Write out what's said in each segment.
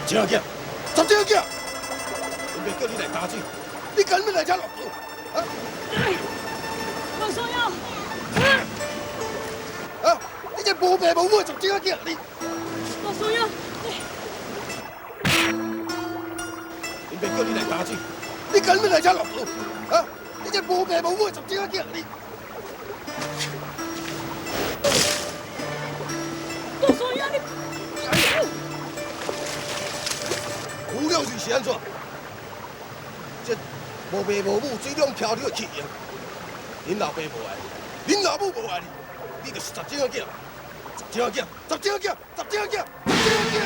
这个囝，十这个囝，因袂叫你来打水，你敢要来遮落雨？啊！我说要。啊！你这无爸无母的十这个囝，你我说要。因袂叫你来打水，你敢要来遮落雨？啊！你这无爸无母的十这个囝，你我说要你。有了是安怎？这无爸无母水中漂流的气呀！恁老爸无爱你，恁老母无爱你，你就是十这个囝，十这个囝，十这个囝，十这个囝，十这个囝。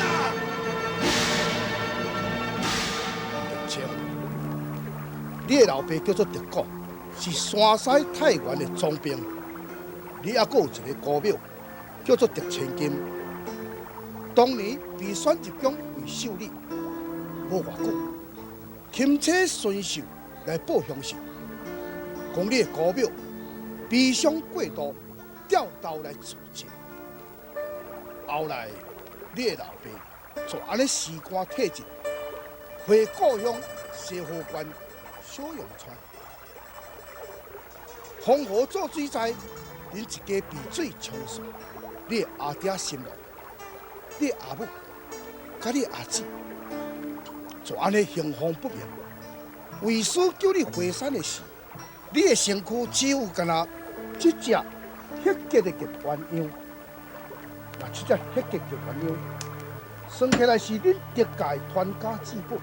玉清，你的老爸叫做德古，是山西太原的总兵。你还阁有一个姑庙，叫做德千金。当年被选入宫为秀女。无偌久，钦差孙秀来报乡信，讲你的姑庙悲伤过度，调刀来自尽。后来，你的老爸就安尼辞官退职，回故乡西湖县小阳川。黄河做水灾，恁一家被水冲刷，你的阿爹心落，你的阿母，甲你的阿姊。就安尼行风不明，为师叫你回山的事，你的身躯只有干那这只血结的结鸳鸯，那这只血结结鸳鸯，算起来是恁德家传家之宝，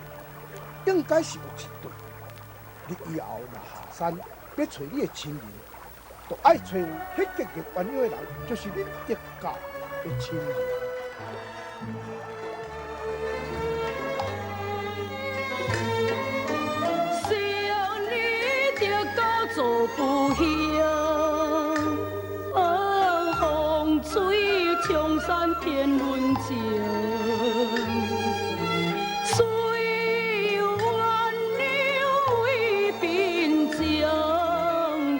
应该是有一对。你以后若下山要找你的亲人，就爱找有血结结鸳鸯的人，就是恁德家的亲人。做不休，风吹冲山天轮照，水弯流为边疆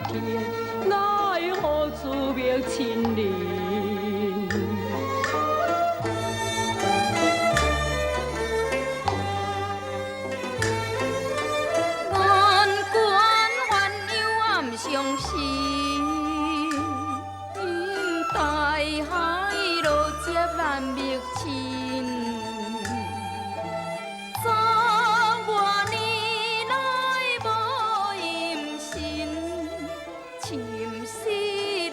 田，奈何自灭亲邻。相思，大海落接难觅亲。昨外年来无音信，深思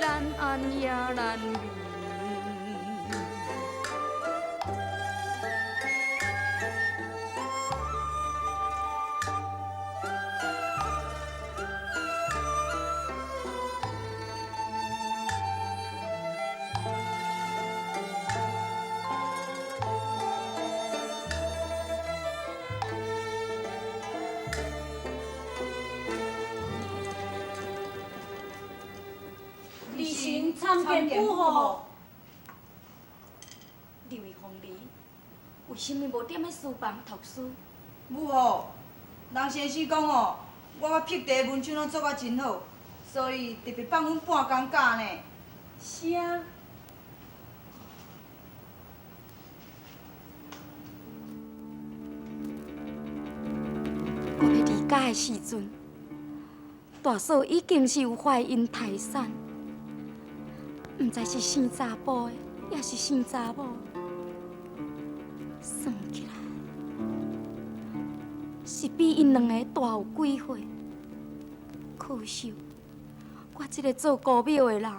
难安也难眠。参见母后。你为皇帝，为什么无踮咧书房读书？母后，人先生讲哦，我辟地文章拢做啊真好，所以特别放阮半工假呢。是啊。我要离家的时阵，大嫂已经是有怀孕胎产。唔知是生查甫的，也是生查某。算起来，是比因两个大有几岁。可惜，我这个做姑庙的人，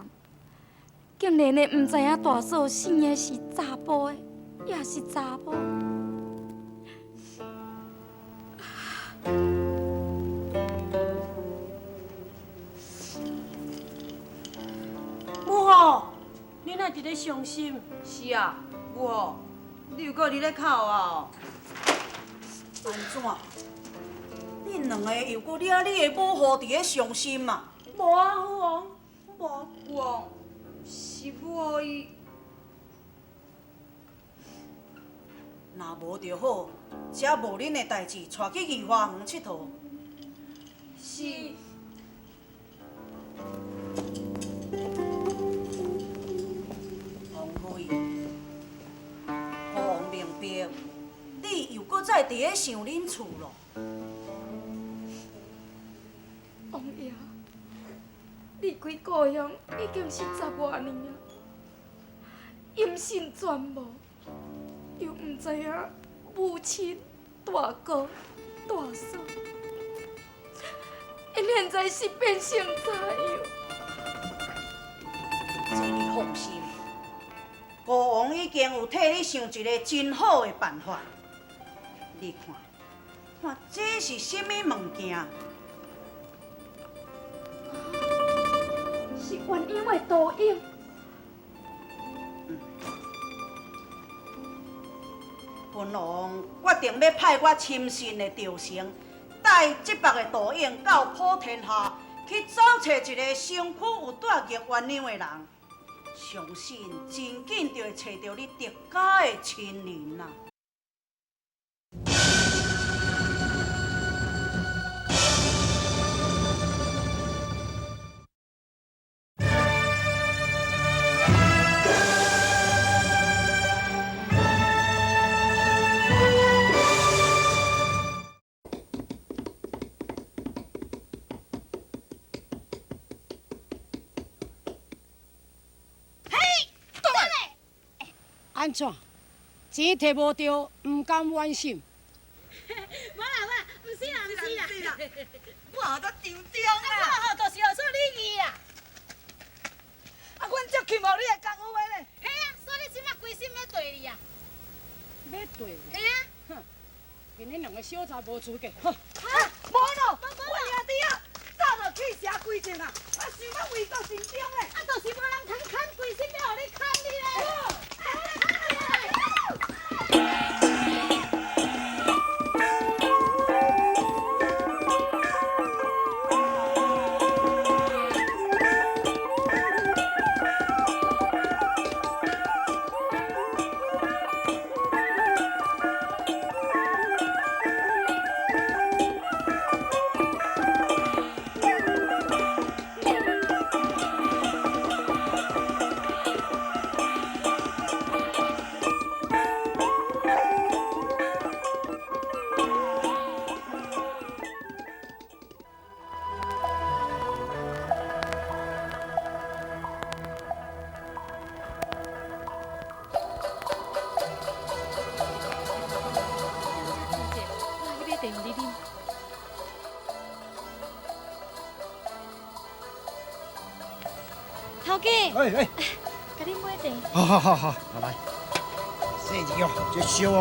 竟然的唔知影大嫂生的是查甫的，也是查某。你哪伫咧伤心？是啊，母后，你又搁伫咧哭啊？安怎？恁两个又搁惹你的母后伫咧伤心嘛？无啊，父王，无。父王，是母后伊。若无就好，遮无恁的代志，带去御花园佚佗。是。王妃，父王明白，你伫咧想恁厝咯。王爷，离开故乡已经是10多年啊，音信全无，又唔知影母亲、大哥、大嫂，因现在是变成怎样？这你放心，国王已经有替你想一个真好的办法。你看，看这是什么物件？是鸳鸯的倒影。本王决定要派我亲信的赵成，带这百个导演到普天下去找找一个身躯有带玉鸳鸯的人，相信真紧就会找到你狄家的亲人啦。安怎？钱摕无着，唔甘愿心。无啦，唔是啦，我后头张张我啦。吼就是学做礼仪啦。啊，阮足羡慕你的功夫的呢。嘿啊，所以你即马规心要对你啊。要对，嘿啊，哼，今恁两个小查无出价，哼，无咯，我兄弟啊，早就去社规阵啊，想要为国尽忠的。啊，就是无人通砍规心要互你砍你咧。头家，哎，甲你买茶。好，来，谢谢哦，这烧哦。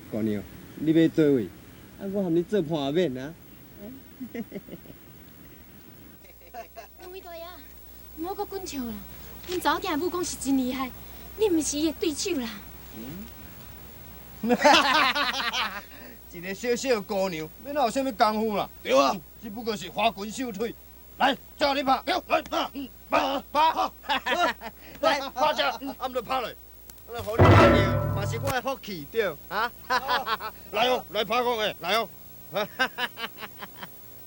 姑娘，你要做位？啊，我含你做盘面啊。两位大爷，唔好阁滚笑啦！阮查某囝武功是真厉害，你毋是伊的对手啦。一个小小姑娘，要哪有啥物功夫啦？对啊，只不过是花拳绣腿。来，叫你拍，来拍，来拍只，按着拍落。那互你拍着，嘛是我的福气对啊！来哦，来拍讲诶，来哦，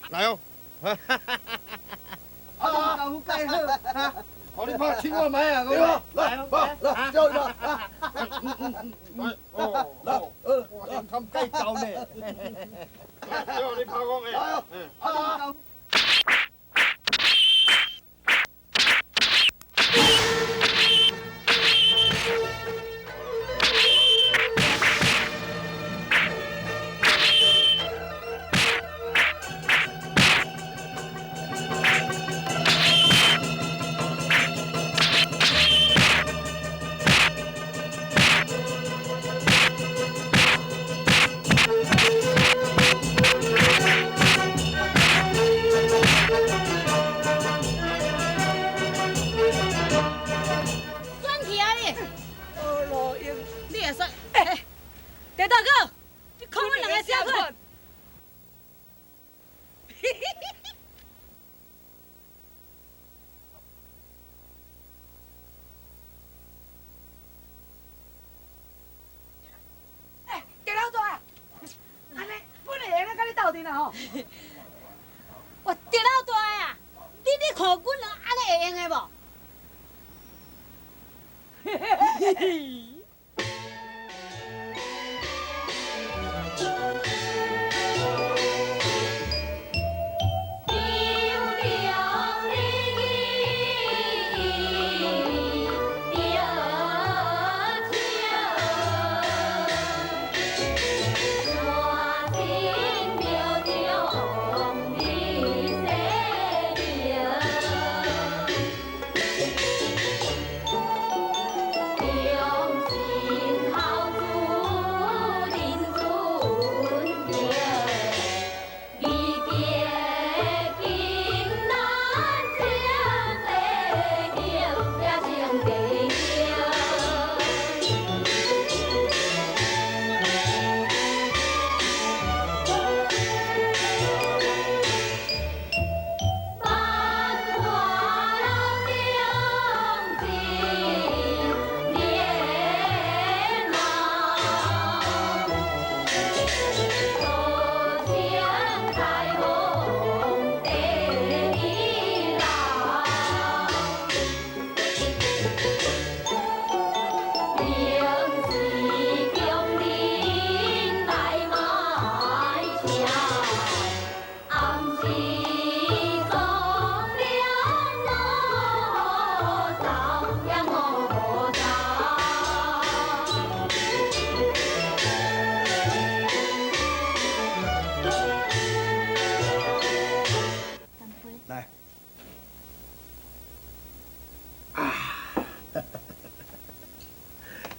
来哦，啊，功夫介好，互你拍千万买啊！来，来，叫你拍，来，哦，我先看介高呢，叫你拍讲诶，来哦，啦吼。我电脑大啊，你看阮人安尼会用的无？嘿嘿嘿嘿。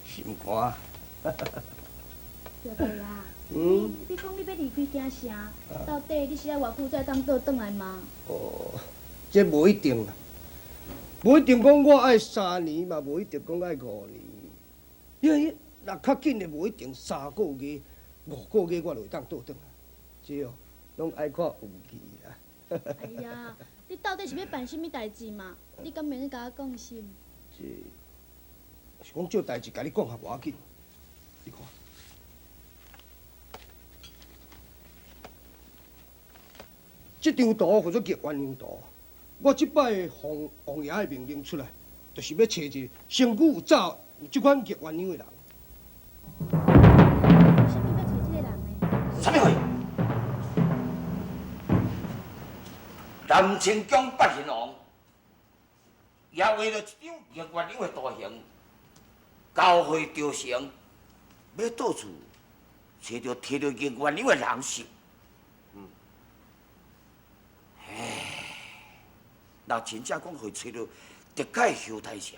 心肝。表弟啊，嗯。你讲你要离开家城，到底你是要偌久才当倒转来吗？哦，这无一定啦，无一定讲我爱3年嘛，无一定讲爱5年。因为若较紧的，无一定3个月、5个月我就会当倒转来。这哦，拢爱看运气啦。哎呀，你到底是要办什么代志嘛？你敢免甲我讲心？这是讲这代志，甲你讲也无要紧。你看，这张图叫做结冤灵图。我即摆奉王爷的命令出来，就是要找一个身躯有早有即款结冤灵的人。为什么要找这个人呢？啥物货？南清宫八贤王也为了一张结冤灵的图形，交会朝城，要到处找到摕到结冤灵的人士。若真正讲会找到特解后台社，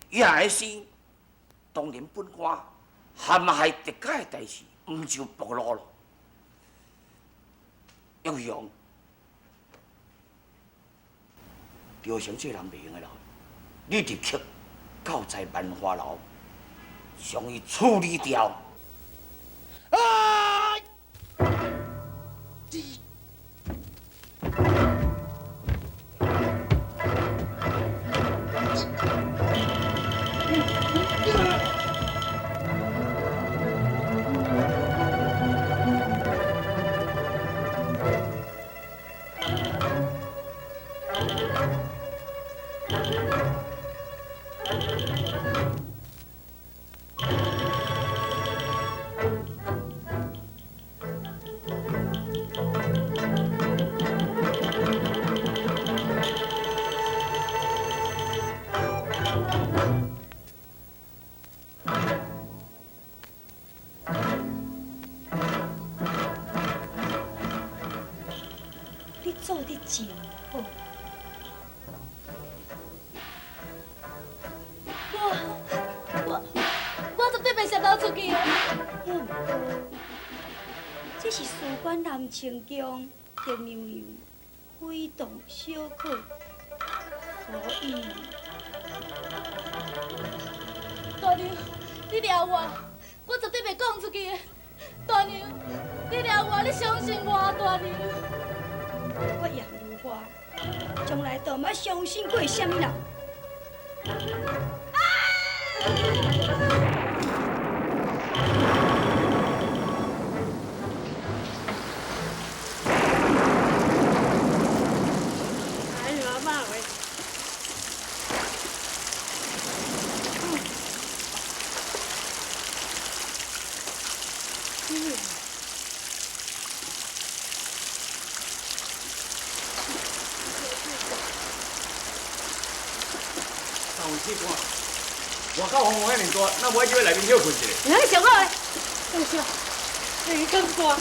伊也会生当年本官陷害特解的代志，毋就暴露咯。英雄，朝廷这人袂用的啦，你立刻告在万花楼，将伊处理掉。啊！你做得真好。我绝对袂泄露出去的。这是事关南清宫叶娘娘非同小可，所以大娘，你抓我绝对袂讲出去的。大娘，你抓我，你相信我，大娘。我杨如花，从来都毋捌相信过什么人。试看。外口风遐尼大，那无叫伊内面休困一下？你上好诶，对对，你更大。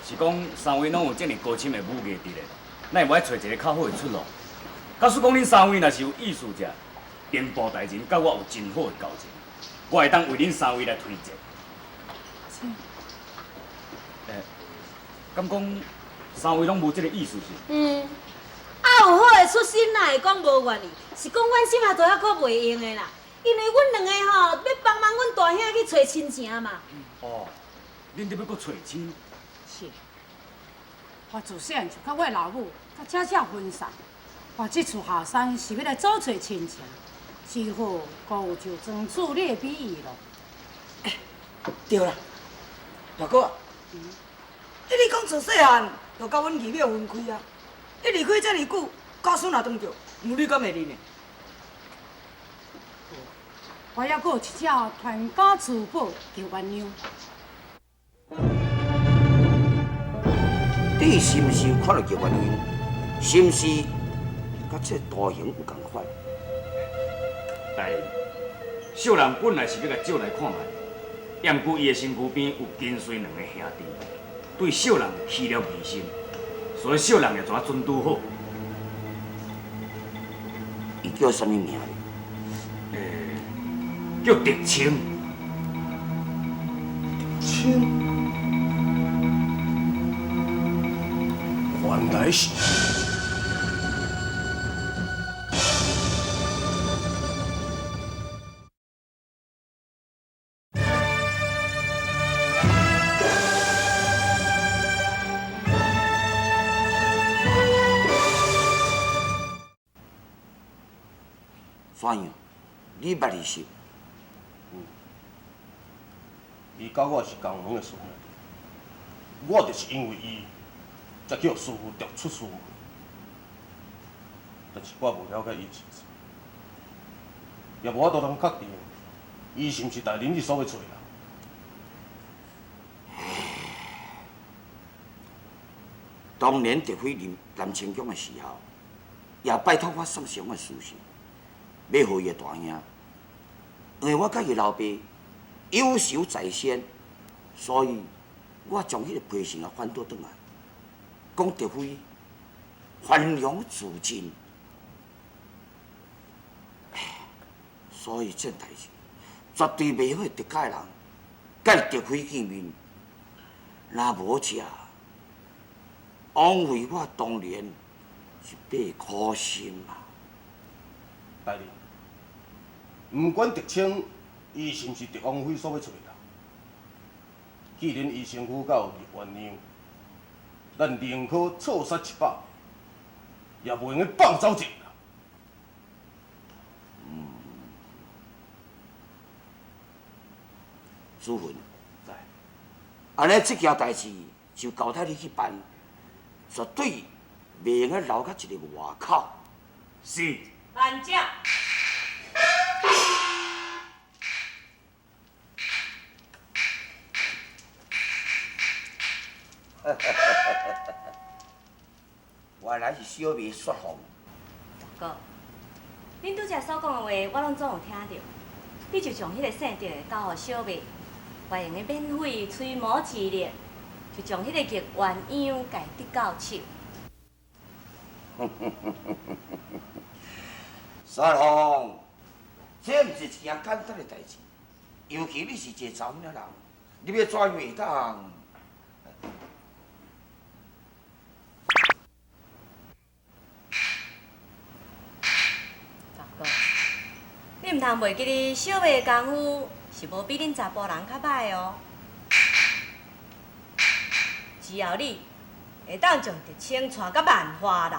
是讲三位拢有这么高深的武艺伫咧，咱会无爱找一个较好的出路？假使讲恁三位若是有意思者，平步大人甲我有真好的交情，我会当为恁三位来推荐。敢讲三位拢无这个意思是？有好的出身哪会讲无愿意？是讲阮心也做遐可袂用的啦，因为阮两个吼要帮忙阮大兄去找亲情嘛。哦，恁得要搁找亲？是，我自细汉就甲我老母甲姐姐分散，我这厝下山是要来找找亲情，只好高就装出你的比喻咯。对啦，大哥啊，你讲自细汉就甲阮二表分开啊，你离开遮尔久，家孙也当着，有你敢会认呢？我还阁有一只传家珠宝叫鸳鸯。你是毋是有看到叫鸳鸯？是毋是甲这大雄有共款？大人，小人本来是要来招来看卖，验过伊的身躯边有跟随两个兄弟，对小人起了疑心，所以小人也怎准拄好。伊叫什么名？叫德清。清，原来是。怎样？你捌伊是？伊甲我是同门的孙，我就是因为伊，才叫师傅调出师门。但是我无了解伊情形，也无法度通确定，伊是毋是大人你所要找的人。当年德辉南清宫的时候，也拜托我送上的书信，要互伊的大兄，因为我甲伊老爸忧愁在先，所以我将迄个批信也反倒转来，讲德辉反梁自尽。所以这代志绝对袂好德家的人甲德辉见面，若无遮。枉费我当年一辈苦心啊！大人，不管德清伊是毋是德王妃所要找的人，既然伊身躯甲有鸳鸯，咱宁可错杀一百，也袂用放走一个人。子文，安尼这件代志就交代你去办。绝对袂用留甲一个外口。是。班长。原来是小妹说谎。大哥，恁拄则所讲的话，我拢总有听到。你就将迄个姓赵的交予小妹，我用个免费吹毛之力。就将迄个玉鸳鸯家得到手。三红，这毋是一件简单的代志，尤其你是一个查某人，你要怎样会当？大哥，你毋通袂记哩，小妹的功夫是无比恁查甫人较歹哦。只要你会当将德清带到万花楼。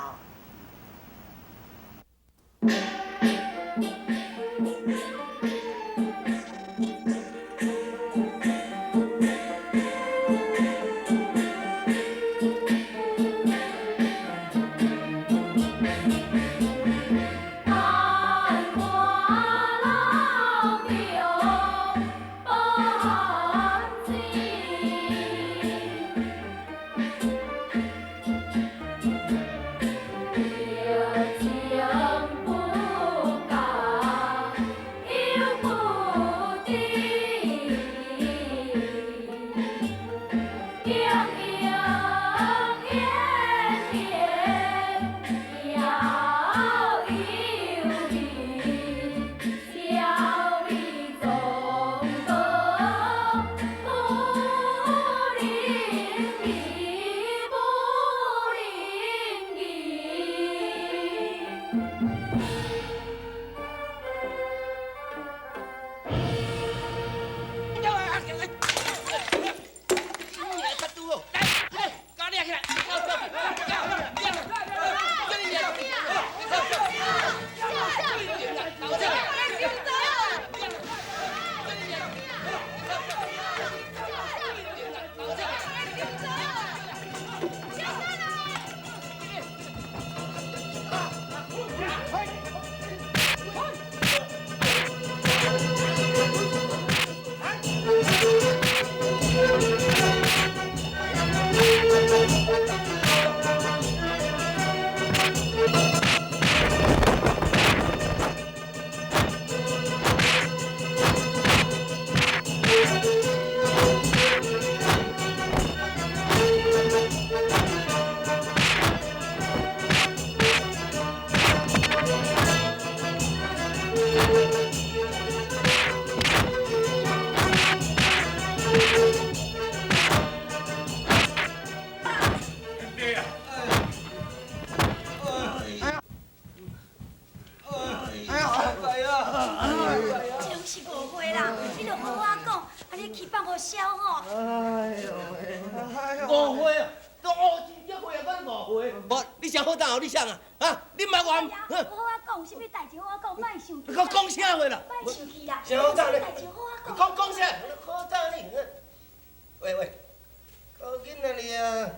这拢是误会啦，你着好好讲，安尼去放互消吼。误会啊！都误真叫会啊，我误会。无，你谁好当后你谁啊？啊，你莫冤。好好讲，有啥物代志好好讲，莫生气。你讲啥话啦？莫生气啦。谁好当呢？代志好好讲讲啥？好当呢？喂，高囡仔你啊，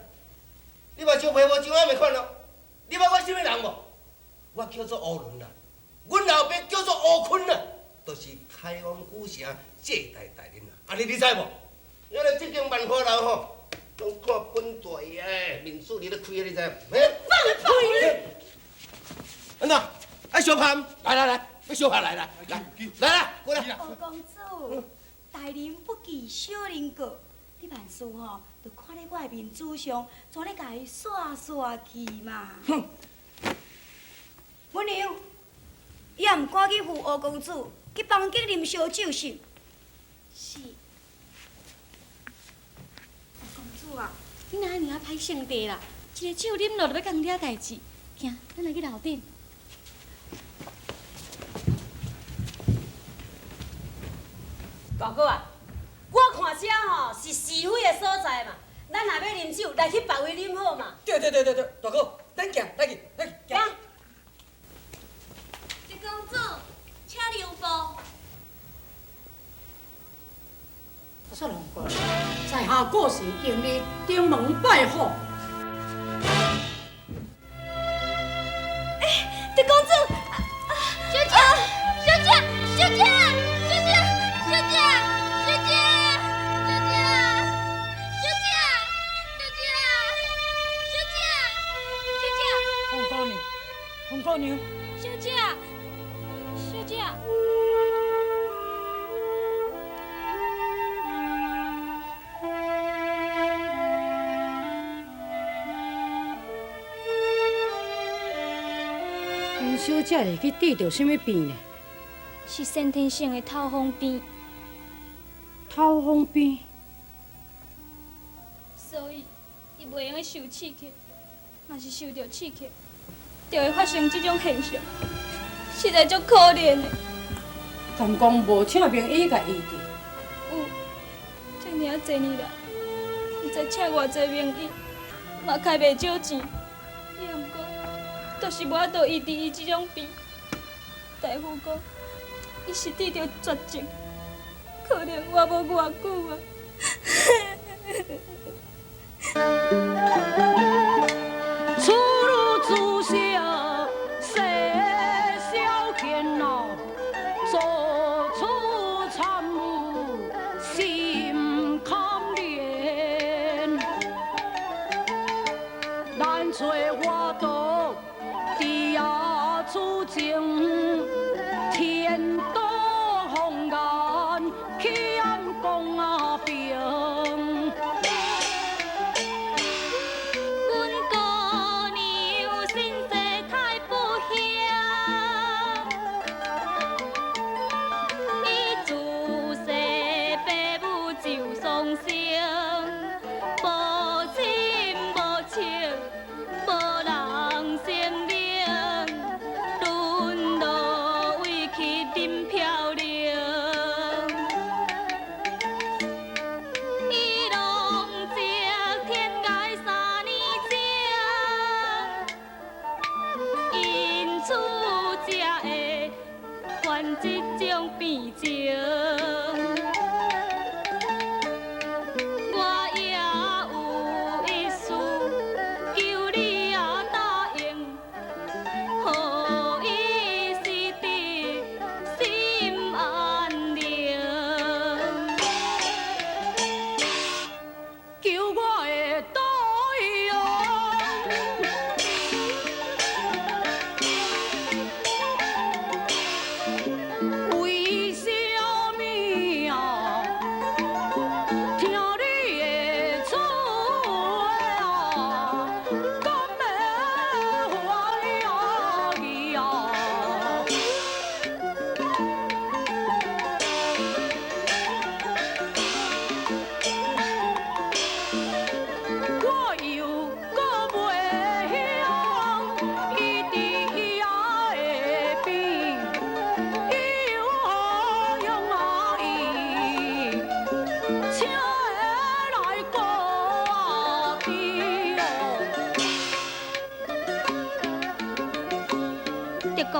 你嘛就陪我怎啊袂款咯？你捌我什么人无？我叫做乌伦啦，阮老爸叫做乌坤啦，都是开往古城借代代人啦。安尼你知无？原来这间万华楼吼，拢看本大爷的面子，你咧开啊，你知？放屁！安怎？爱相拍？来，要相拍来，过来。乌公主，大人不计小人过，你万事吼，就看咧我的面子上，怎咧甲伊煞去嘛？哼！阮娘，伊也毋赶紧扶乌公主去房间啉烧酒是？是。乌公主啊，你哪安尼啊歹性地啦？一个酒啉落就要讲遐代志，行，咱来去楼顶。大哥啊，我看遮吼是是非的所在嘛，咱若要啉酒，来去别位啉好嘛。对，大哥，咱行，来去。狄公主，请留步。说两句，在下过时迎你登门拜访。狄公主，小姐。红姑娘，小姐。洪小姐会去得到什么病呢？是先天性的头风病，头风病。所以伊袂用受刺激，若是受到刺激，就会发生这种现象，实在足可怜的。敢讲无请名医甲医治？有，这尔侪年来，毋知请偌侪名医，嘛开袂少钱。伊毋过，就是无法度医治伊这种病。大夫讲，伊是得着绝症，可能活无偌久啊。出入自小，细小见老，做出参悟，心堪怜。难找我道，地下主情，天道红颜，欠公啊病。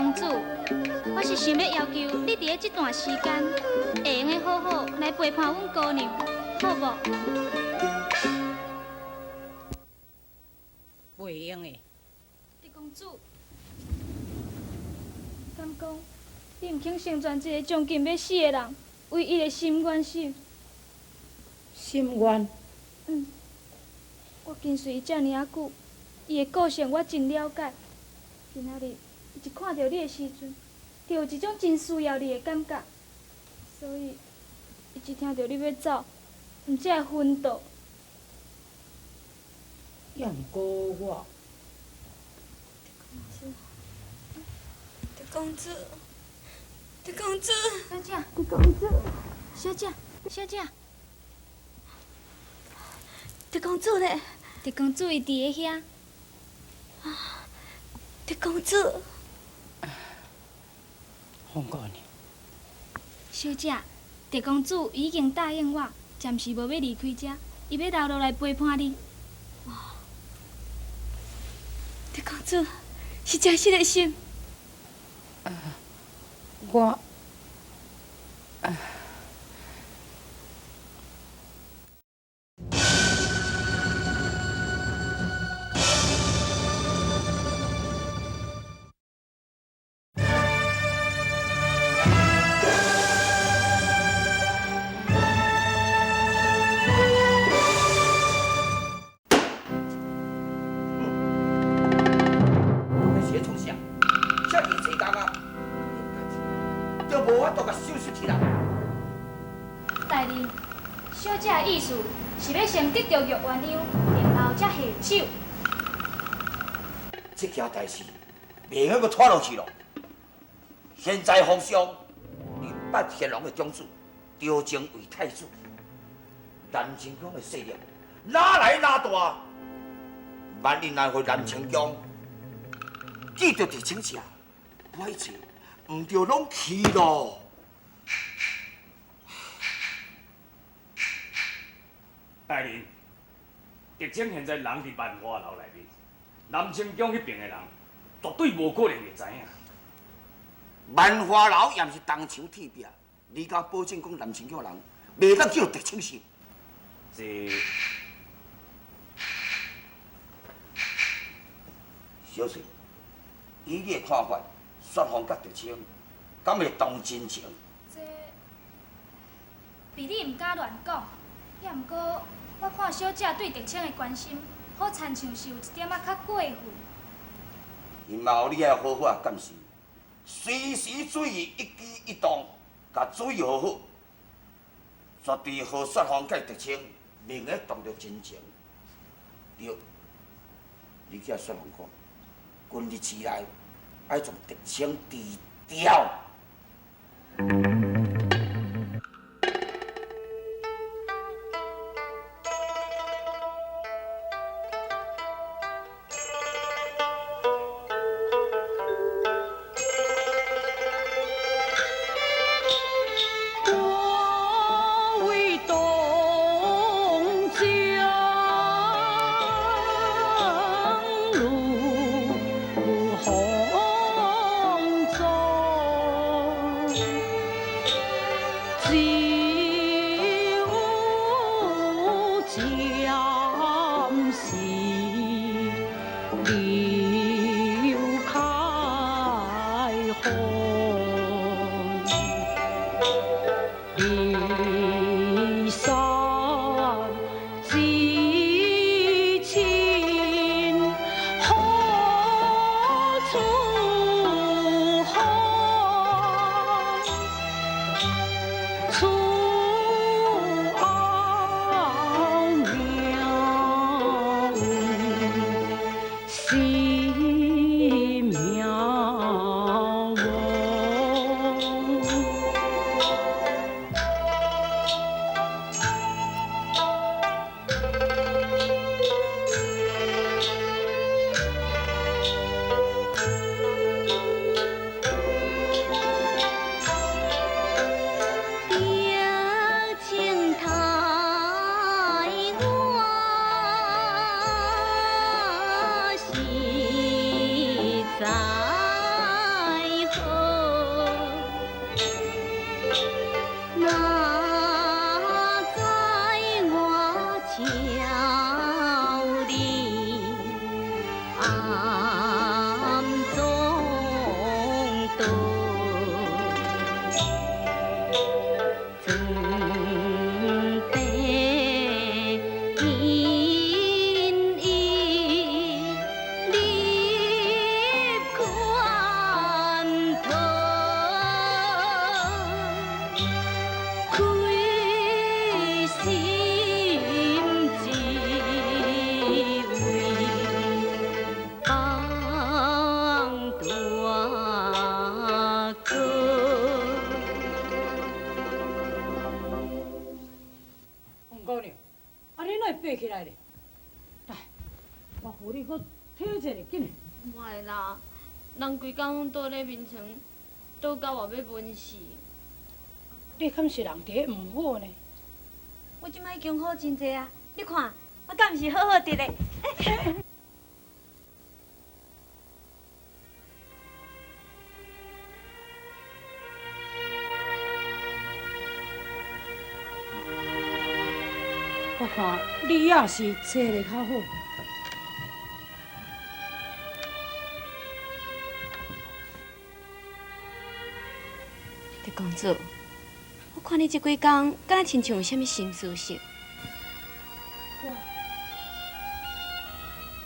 公主，我是想要要求你伫这段时间，会用的好好来陪伴阮姑娘，好无？袂用的。狄公主，敢讲你毋肯成全一个将近要死的人唯一的心愿是？心愿。我跟随伊遮尔啊久，伊的个性我真了解。今仔日伊一看到你的时阵，就有一种真需要你的感觉，所以伊一听到你要走，毋才会昏倒。也毋过我。狄公主，狄公主，小姐，狄公主，小姐，小姐，狄公主呢？狄公主伊伫个遐。狄公主，放过你。小姐，狄公主已经答应我，暂时无要离开遮，伊要留落来陪伴你。狄公主，是真实的心。我。大人，小姐的意思是要先得到玉鸳鸯，然后才下手。这件代志袂用阁拖落去咯。现在皇上明拔乾隆的种子，调征为太子，南清宫的势力哪来哪大？万一若互南清宫记着伫请下，我一切唔着拢去咯。大人，狄青现在人伫万华楼内面，南清宫迄边的人绝对无可能会知影。万华楼也毋是东墙铁壁，你敢保证讲南清宫人袂当叫狄青姓？这小翠，以你的看法，雪峰甲狄青敢会动真情？这，比你毋敢乱讲，也毋过我看小姐对狄青的关心，好亲像是有一点仔较过分。伊嘛有你爱好好啊监视，随时注意一举一动，甲注意好好，绝对和雪峰甲狄青明会动着真情。对，你去甲雪峰讲，今日之内爱从狄青低调。爬起来咧。来，我扶你搁体一下，紧嘞。莫啦，人规工倒咧眠床，倒到我要闷死。你敢是人伫毋好呢？我即摆已经好真济啊！你看，我敢毋是好好伫咧？我看你也是坐咧较好。狄公主，我看你即几工，敢若亲像有啥物心事似。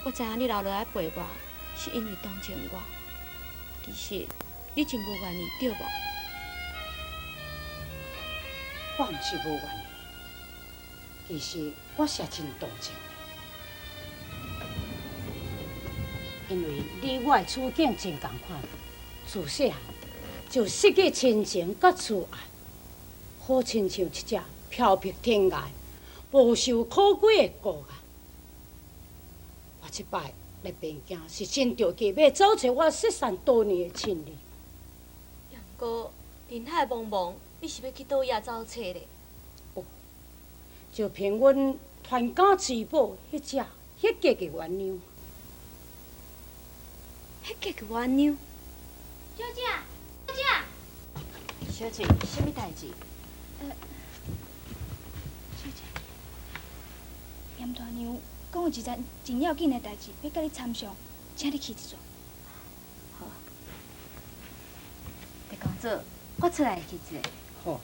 我知影你留落来陪我，是因为同情我。其实你真无愿意，对无？我毋是无愿意，其实我是真同情你，因为你我的处境真共款，自细汉就失去亲情甲慈爱，好亲像一只漂泊天涯、无受可归的孤雁。我即摆来边境，是真着急要找找我失散多年的亲人。杨哥，人海茫茫，你是要去倒遐找找咧？就凭阮传家之宝迄只迄格的鸳鸯。迄格的鸳鸯？小姐，小姐，小姐，什么代志？小姐，严大娘讲有一件真要紧的代志要甲你参详，请你去一转。好。狄公主，我出来去一下。好。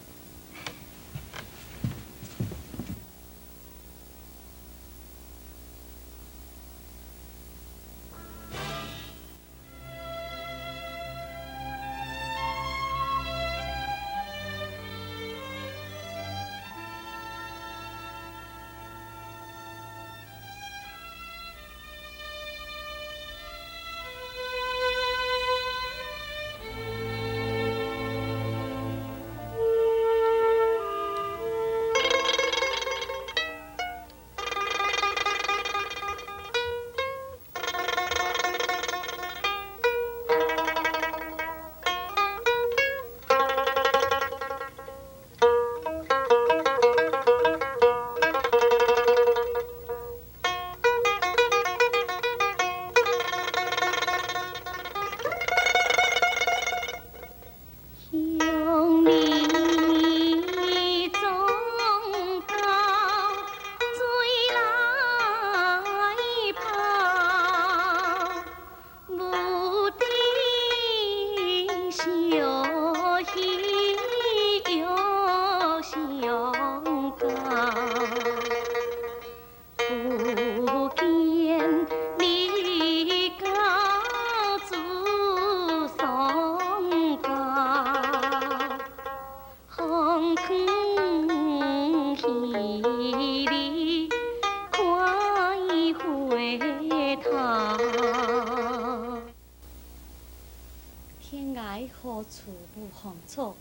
天涯何处无芳草，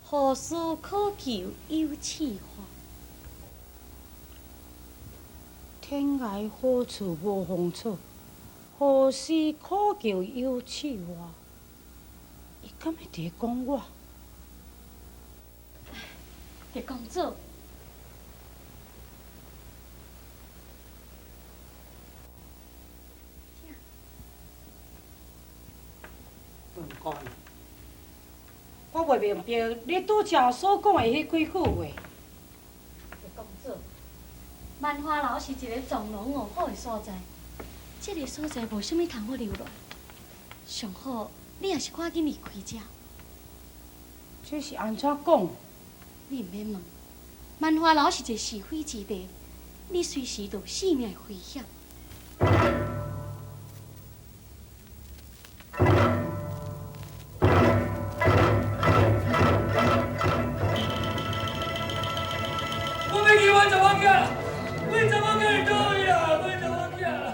何事可求有此花。天涯何处无芳草，何事可求有此花。伊敢会伫讲我？狄公主，问讲，我袂明白你拄则所讲的迄几句话。狄公主，万花楼是一个藏龙卧虎的所在，这个所在无啥物通好留恋。上好，你也是赶紧离开这。这是安怎讲？你毋免问，万花楼是一个是非之地，你随时都有性命危险。我要去阮查某囝啦！阮查某囝是倒位啦？阮查某囝啦！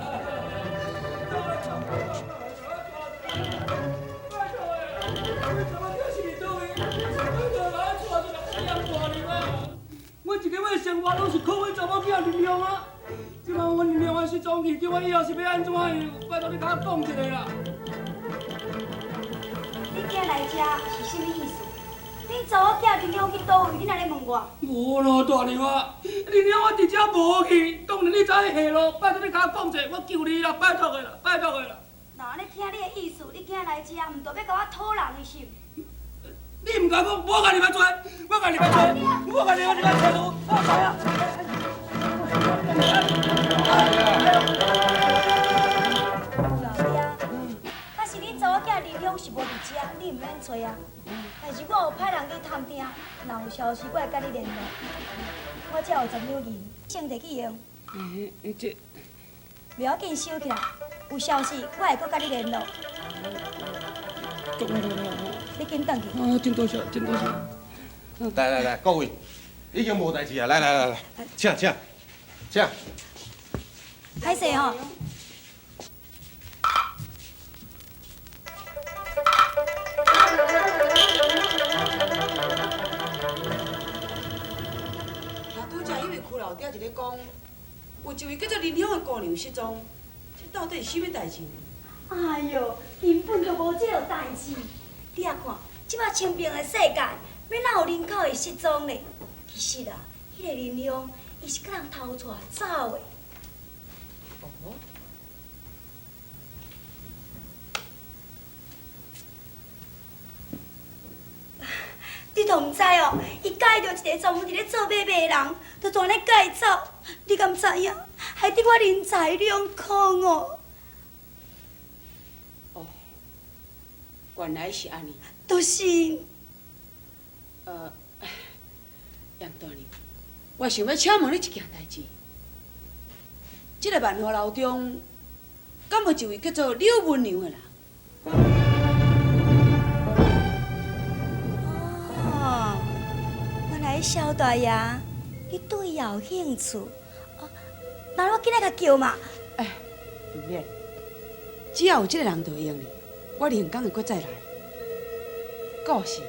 我一个月生活拢是靠阮查某囝力量啊！即摆阮娘啊失踪去，叫我以后是要安怎样？拜托你甲我讲一个啦。你今日来遮是啥物意思？你查我囝林勇去倒位，你哪咧问我？无咯，大娘啊，你娘我伫遮无去，当然你知影下咯。拜托你甲我讲者，我求你啦，拜托的啦，拜托的啦。那安尼听你的意思，你今日来遮，毋代表甲我讨人的心。你唔甲讲，我甲你要做，我甲你要做，我甲你要做路，我知啊。老爹，假使你查我囝林勇是无伫遮，你毋免找啊。但是我有派人去探听，若有消息，我会甲你联络。我遮有10两银，先摕去用。这袂要紧，收起来。有消息，我会搁甲你联络。你紧转去。啊，真多谢，真多谢。来，各位，已经无代志啊！来，请。歹势吼。拄则因为区老爹伫咧讲，有一位叫做林勇的姑娘失踪，这到底是啥物代志呢？哎哟，根本就无这个代志。你也看，即摆清平的世界，要哪有人口会失踪呢？其实啊，迄个林勇，伊是甲人偷出来走的。哦。你都毋知哦，伊介着一个专门伫咧做买卖的人，就全咧介走。你敢知影？害得我人财两空哦。哦，原来是安尼。就是。杨大娘，我想要请问你一件代志。这个万华楼中，敢无一位叫做柳文娘的人？哦，原来萧大爷，你对伊有兴趣。那我今仔甲叫嘛？唔免，只要有这个人就会用哩。我连工会搁再来。故事。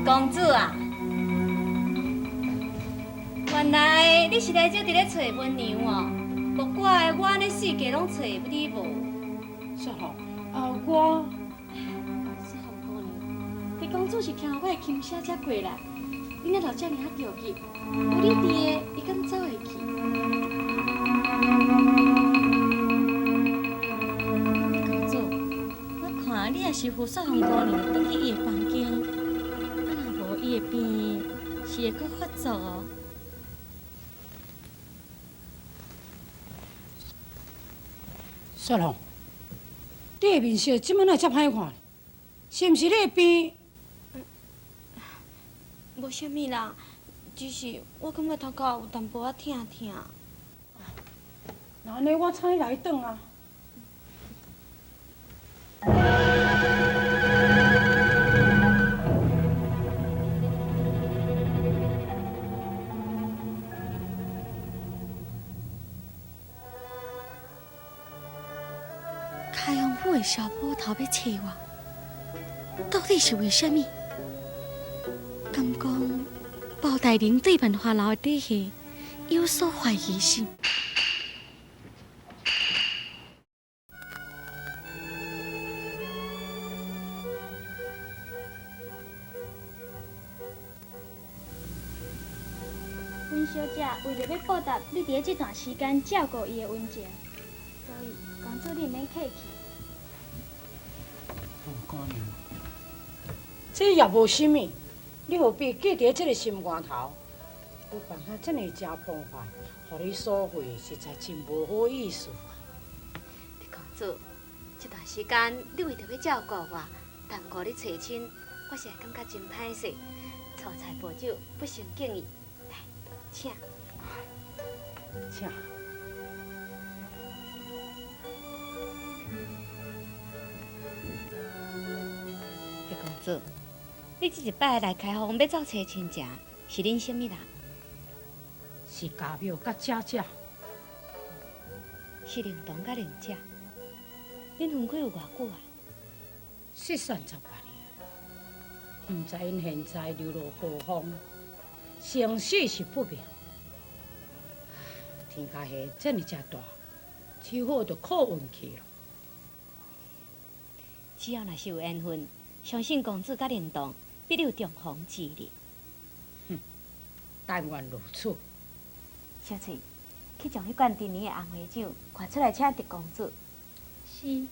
公主啊，原来你是来这伫咧找文娘哦，无怪我安尼四界拢找你无。是吼，我是红姑娘，狄公主是听我的琴声才过来，你若留遮尔啊着急，有你伫的，伊敢走会去？公主，我看你也是扶煞红姑娘转去伊的房间。伊的病是会阁发作哦。雪红，你的面色怎么会遮歹看？是毋是你的病？无啥物啦，只是我感觉头壳有淡薄仔疼。那安尼我请你来转啊。开阳府的小捕头要找我，到底是为什么？敢讲包大人对万华楼的底下有所怀疑心？温小姐为了要报答你伫这段时间照顾伊的温情，所以公主你免客气。姑娘，这也无啥物，你何必记伫这个心肝头？有办法这么加碰法，互你所费，实在真无好意思啊！公主，这段时间你为着要照顾我，耽误你找亲，我实在感觉真歹势。粗菜薄酒，不胜敬意。来，请。请。主，你这一摆来开封要走找亲情，是恁什么人？是家庙甲姐姐。是灵东甲灵姐。恁分开有偌久啊？30、38年，毋知因现在流落何方，生死是不明。天下下这么遮大，只好就靠运气了。只要若是有缘分，相信公主甲灵东必有重逢之日。但愿如此。小翠，去将迄罐陈年的红花酒掼出来，请狄公主。是。